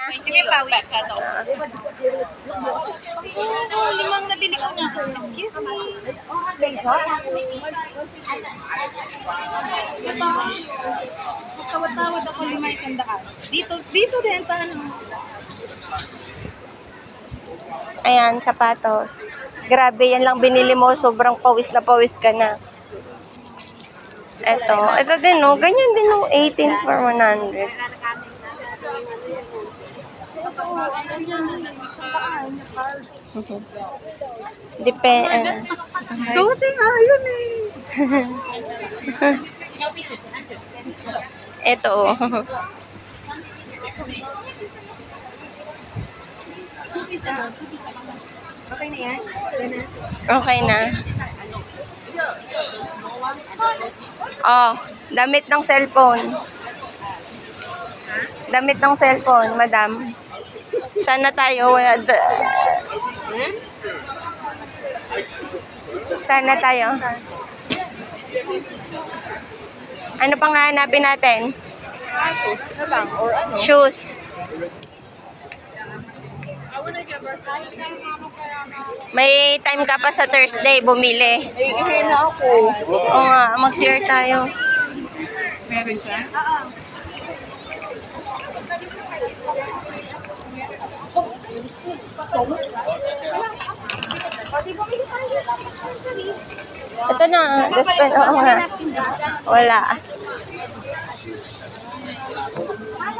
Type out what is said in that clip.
Hindi may pawis ka to. Oo, limang nabili ko na. Excuse me. Tawad-tawad ako 500. Dito din sa ano. Ayan, sapatos. Grabe, yan lang binili mo. Sobrang pawis na pawis ka na. Ito din, no? Ganyan din, no? 18 for 100. Depende. Kasi nga, yun eh. Ito, oh. Okay na yan? Okay na. Oh, damit ng cellphone. Damit ng cellphone, madam. Saan na tayo? Saan na tayo? Ano pang hahanapin natin? Shoes. May time ka pa sa Thursday, bumili. Iihin na ako. Oo nga, mag-share tayo. Meron siya? Ito na, oo nga. Wala.